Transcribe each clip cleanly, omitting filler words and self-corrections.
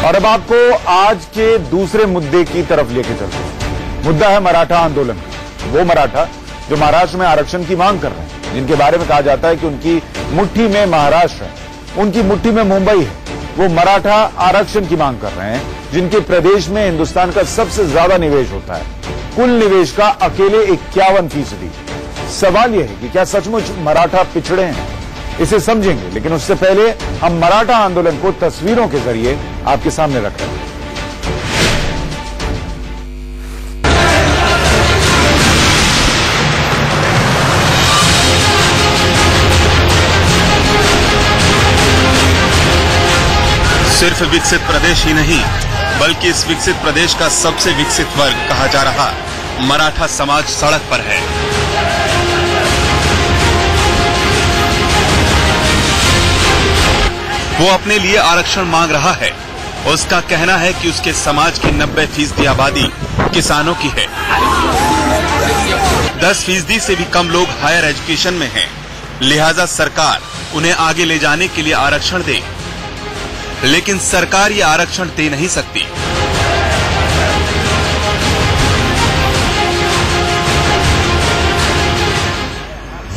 और अब आपको आज के दूसरे मुद्दे की तरफ लेके चलते हैं। मुद्दा है मराठा आंदोलन। वो मराठा जो महाराष्ट्र में आरक्षण की मांग कर रहे हैं, जिनके बारे में कहा जाता है कि उनकी मुट्ठी में महाराष्ट्र है, उनकी मुट्ठी में मुंबई है। वो मराठा आरक्षण की मांग कर रहे हैं, जिनके प्रदेश में हिंदुस्तान का सबसे ज्यादा निवेश होता है। कुल निवेश का अकेले 51%। सवाल यह है कि क्या सचमुच मराठा पिछड़े हैं? इसे समझेंगे, लेकिन उससे पहले हम मराठा आंदोलन को तस्वीरों के जरिए आपके सामने रख रहे हैं। सिर्फ विकसित प्रदेश ही नहीं, बल्कि इस विकसित प्रदेश का सबसे विकसित वर्ग कहा जा रहा मराठा समाज सड़क पर है। वो अपने लिए आरक्षण मांग रहा है। उसका कहना है कि उसके समाज की 90% आबादी किसानों की है। 10% से भी कम लोग हायर एजुकेशन में हैं, लिहाजा सरकार उन्हें आगे ले जाने के लिए आरक्षण दे। लेकिन सरकार ये आरक्षण दे नहीं सकती।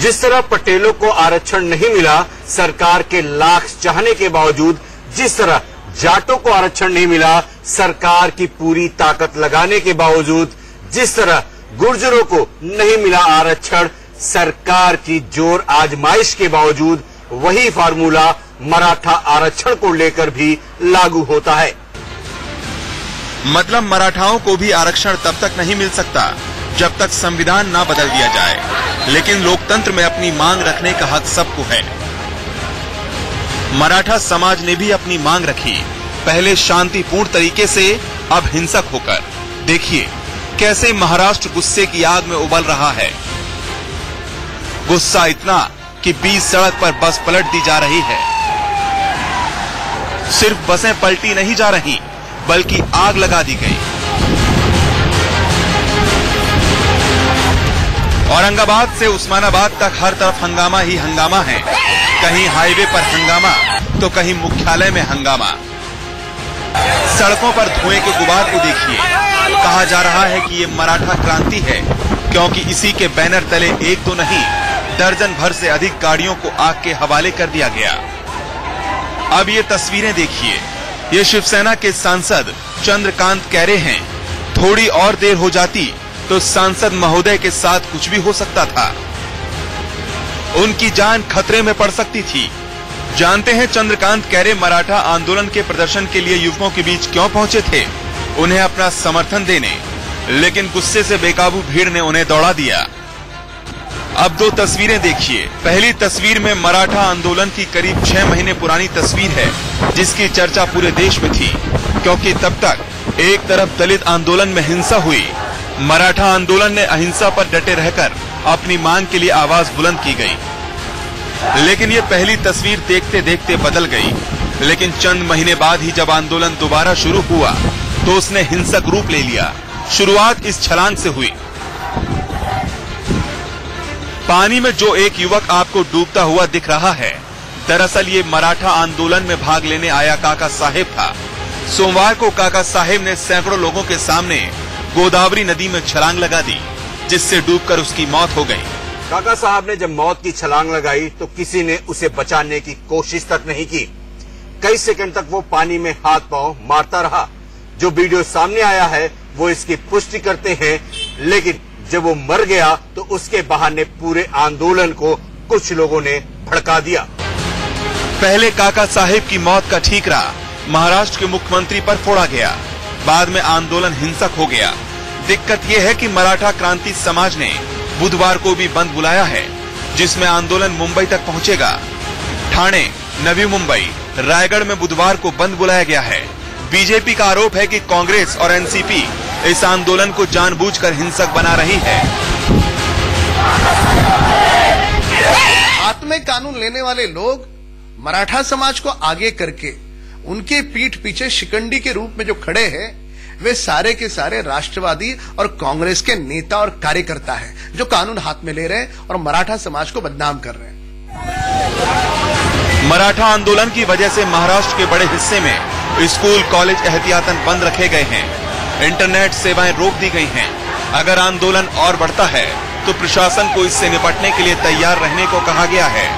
जिस तरह पटेलों को आरक्षण नहीं मिला सरकार के लाख चाहने के बावजूद, जिस तरह जाटों को आरक्षण नहीं मिला सरकार की पूरी ताकत लगाने के बावजूद, जिस तरह गुर्जरों को नहीं मिला आरक्षण सरकार की जोर आजमाइश के बावजूद, वही फार्मूला मराठा आरक्षण को लेकर भी लागू होता है। मतलब मराठाओं को भी आरक्षण तब तक नहीं मिल सकता जब तक संविधान ना बदल दिया जाए। लेकिन लोकतंत्र में अपनी मांग रखने का हक सबको है। मराठा समाज ने भी अपनी मांग रखी, पहले शांतिपूर्ण तरीके से, अब हिंसक होकर। देखिए कैसे महाराष्ट्र गुस्से की आग में उबल रहा है। गुस्सा इतना कि बीच सड़क पर बस पलट दी जा रही है। सिर्फ बसें पलटी नहीं जा रही, बल्कि आग लगा दी गई। औरंगाबाद से उस्मानाबाद तक हर तरफ हंगामा ही हंगामा है। कहीं हाईवे पर हंगामा तो कहीं मुख्यालय में हंगामा। सड़कों पर धुएं के गुबार को देखिए। कहा जा रहा है कि ये मराठा क्रांति है, क्योंकि इसी के बैनर तले एक तो नहीं, दर्जन भर से अधिक गाड़ियों को आग के हवाले कर दिया गया। अब ये तस्वीरें देखिए। ये शिवसेना के सांसद चंद्रकांत कैरे हैं। थोड़ी और देर हो जाती तो सांसद महोदय के साथ कुछ भी हो सकता था। उनकी जान खतरे में पड़ सकती थी। जानते हैं चंद्रकांत कैरे मराठा आंदोलन के प्रदर्शन के लिए युवकों के बीच क्यों पहुंचे थे? उन्हें अपना समर्थन देने। लेकिन गुस्से से बेकाबू भीड़ ने उन्हें दौड़ा दिया। अब दो तस्वीरें देखिए। पहली तस्वीर में मराठा आंदोलन की करीब 6 महीने पुरानी तस्वीर है, जिसकी चर्चा पूरे देश में थी, क्योंकि तब तक एक तरफ दलित आंदोलन में हिंसा हुई, मराठा आंदोलन ने अहिंसा पर डटे रहकर अपनी मांग के लिए आवाज बुलंद की गई। लेकिन ये पहली तस्वीर देखते देखते बदल गई। लेकिन चंद महीने बाद ही जब आंदोलन दोबारा शुरू हुआ तो उसने हिंसक रूप ले लिया। शुरुआत इस छलांग से हुई। पानी में जो एक युवक आपको डूबता हुआ दिख रहा है, दरअसल ये मराठा आंदोलन में भाग लेने आया काका साहेब था। सोमवार को काका साहेब ने सैकड़ों लोगों के सामने गोदावरी नदी में छलांग लगा दी, जिससे डूबकर उसकी मौत हो गई। काका साहब ने जब मौत की छलांग लगाई तो किसी ने उसे बचाने की कोशिश तक नहीं की। कई सेकंड तक वो पानी में हाथ पांव मारता रहा। जो वीडियो सामने आया है वो इसकी पुष्टि करते हैं। लेकिन जब वो मर गया तो उसके बहाने पूरे आंदोलन को कुछ लोगों ने भड़का दिया। पहले काका साहेब की मौत का ठीकरा महाराष्ट्र के मुख्यमंत्री पर फोड़ा गया। बाद में आंदोलन हिंसक हो गया। दिक्कत यह है कि मराठा क्रांति समाज ने बुधवार को भी बंद बुलाया है, जिसमें आंदोलन मुंबई तक पहुंचेगा। ठाणे, नवी मुंबई, रायगढ़ में बुधवार को बंद बुलाया गया है। बीजेपी का आरोप है कि कांग्रेस और एनसीपी इस आंदोलन को जानबूझकर हिंसक बना रही है। हाथ में कानून लेने वाले लोग मराठा समाज को आगे करके उनके पीठ पीछे शिकंडी के रूप में जो खड़े हैं, वे सारे के सारे राष्ट्रवादी और कांग्रेस के नेता और कार्यकर्ता हैं, जो कानून हाथ में ले रहे हैं और मराठा समाज को बदनाम कर रहे हैं। मराठा आंदोलन की वजह से महाराष्ट्र के बड़े हिस्से में स्कूल कॉलेज एहतियातन बंद रखे गए हैं, इंटरनेट सेवाएं रोक दी गई हैं। अगर आंदोलन और बढ़ता है तो प्रशासन को इससे निपटने के लिए तैयार रहने को कहा गया है।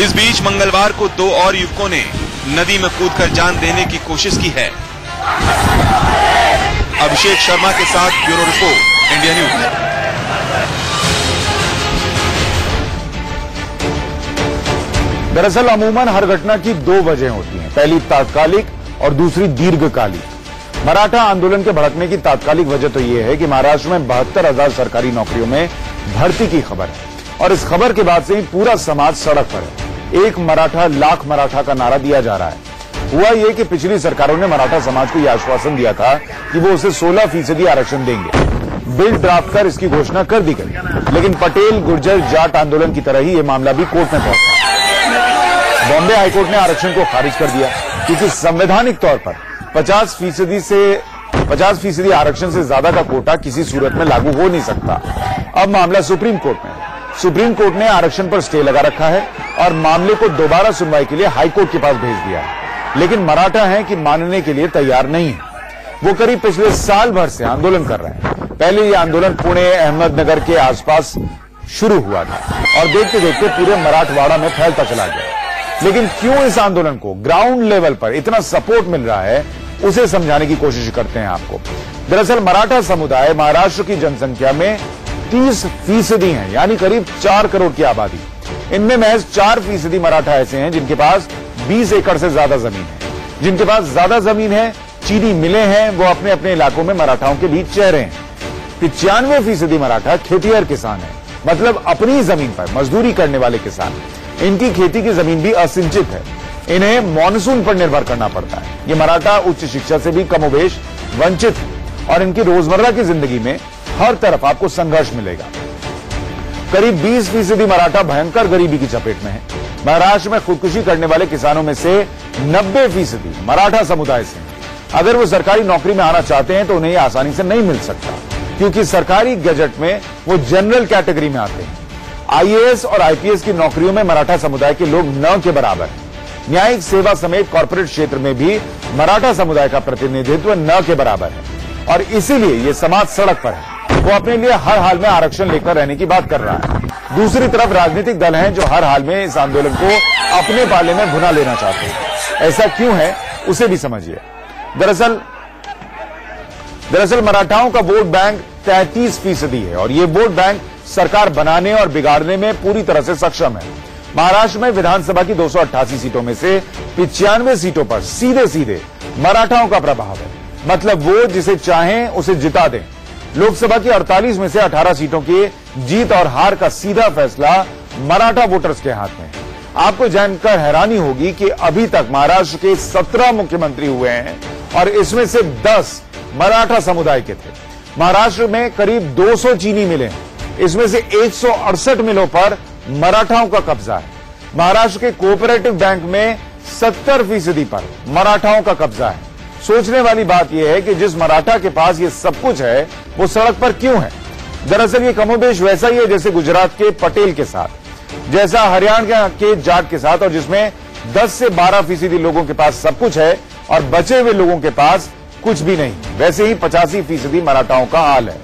इस बीच मंगलवार को 2 और युवकों ने नदी में कूदकर जान देने की कोशिश की है। अभिषेक शर्मा के साथ ब्यूरो रिपोर्ट, इंडिया न्यूज। दरअसल अमूमन हर घटना की 2 वजह होती हैं, पहली तात्कालिक और दूसरी दीर्घकालिक। मराठा आंदोलन के भड़कने की तात्कालिक वजह तो यह है कि महाराष्ट्र में 72,000 सरकारी नौकरियों में भर्ती की खबर है और इस खबर के बाद से ही पूरा समाज सड़क पर है। एक मराठा लाख मराठा का नारा दिया जा रहा है। हुआ यह कि पिछली सरकारों ने मराठा समाज को यह आश्वासन दिया था कि वो उसे 16% आरक्षण देंगे। बिल ड्राफ्ट कर इसकी घोषणा कर दी गई, लेकिन पटेल गुर्जर जाट आंदोलन की तरह ही यह मामला भी कोर्ट में पहुंचा। बॉम्बे हाईकोर्ट ने आरक्षण को खारिज कर दिया क्योंकि संवैधानिक तौर पर 50% आरक्षण से ज्यादा का कोटा किसी सूरत में लागू हो नहीं सकता। अब मामला सुप्रीम कोर्ट में है। सुप्रीम कोर्ट ने आरक्षण पर स्टे लगा रखा है और मामले को दोबारा सुनवाई के लिए हाईकोर्ट के पास भेज दिया है, लेकिन मराठा हैं कि मानने के लिए तैयार नहीं है। वो करीब पिछले साल भर से आंदोलन कर रहे हैं। पहले ये आंदोलन पुणे अहमदनगर के आसपास शुरू हुआ था और देखते देखते पूरे मराठवाड़ा में फैलता चला गया। लेकिन क्यों इस आंदोलन को ग्राउंड लेवल पर इतना सपोर्ट मिल रहा है, उसे समझाने की कोशिश करते हैं आपको। दरअसल मराठा समुदाय महाराष्ट्र की जनसंख्या में 30% है, यानी करीब 4 करोड़ की आबादी। इनमें महज 4% मराठा ऐसे हैं जिनके पास 20 एकड़ से ज्यादा जमीन है। जिनके पास ज्यादा जमीन है, चीनी मिलें हैं, वो अपने अपने इलाकों में मराठाओं के बीच चेहरे हैं। 95% मराठा खेतिहर किसान है, मतलब अपनी जमीन पर मजदूरी करने वाले किसान। इनकी खेती की जमीन भी असिंचित है, इन्हें मॉनसून पर निर्भर करना पड़ता है। ये मराठा उच्च शिक्षा से भी कमोबेश वंचित है और इनकी रोजमर्रा की जिंदगी में हर तरफ आपको संघर्ष मिलेगा। करीब 20% मराठा भयंकर गरीबी की चपेट में है। महाराष्ट्र में खुदकुशी करने वाले किसानों में से 90% मराठा समुदाय से हैं। अगर वो सरकारी नौकरी में आना चाहते हैं तो उन्हें आसानी से नहीं मिल सकता, क्योंकि सरकारी गजट में वो जनरल कैटेगरी में आते हैं। IAS और IPS की नौकरियों में मराठा समुदाय के लोग न के बराबर हैं। न्यायिक सेवा समेत कॉर्पोरेट क्षेत्र में भी मराठा समुदाय का प्रतिनिधित्व न के बराबर है और इसीलिए ये समाज सड़क पर है। वो अपने लिए हर हाल में आरक्षण लेकर रहने की बात कर रहा है। दूसरी तरफ राजनीतिक दल हैं जो हर हाल में इस आंदोलन को अपने पाले में भुना लेना चाहते हैं। ऐसा क्यों है, उसे भी समझिए। दरअसल मराठाओं का वोट बैंक 33% है और ये वोट बैंक सरकार बनाने और बिगाड़ने में पूरी तरह से सक्षम है। महाराष्ट्र में विधानसभा की 288 सीटों में से 95 सीटों पर सीधे सीधे मराठाओं का प्रभाव है, मतलब वो जिसे चाहें उसे जिता दें। लोकसभा की 48 में से 18 सीटों की जीत और हार का सीधा फैसला मराठा वोटर्स के हाथ में है। आपको जानकर हैरानी होगी कि अभी तक महाराष्ट्र के 17 मुख्यमंत्री हुए हैं और इसमें से 10 मराठा समुदाय के थे। महाराष्ट्र में करीब 200 चीनी मिलें, इसमें से 168 मिलों पर मराठाओं का कब्जा है। महाराष्ट्र के कोऑपरेटिव बैंक में 70% पर मराठाओं का कब्जा है। सोचने वाली बात यह है कि जिस मराठा के पास ये सब कुछ है वो सड़क पर क्यों है। दरअसल ये कमोबेश वैसा ही है जैसे गुजरात के पटेल के साथ, जैसा हरियाणा के जाट के साथ, और जिसमें 10 से 12% लोगों के पास सब कुछ है और बचे हुए लोगों के पास कुछ भी नहीं। वैसे ही 85% मराठाओं का हाल है।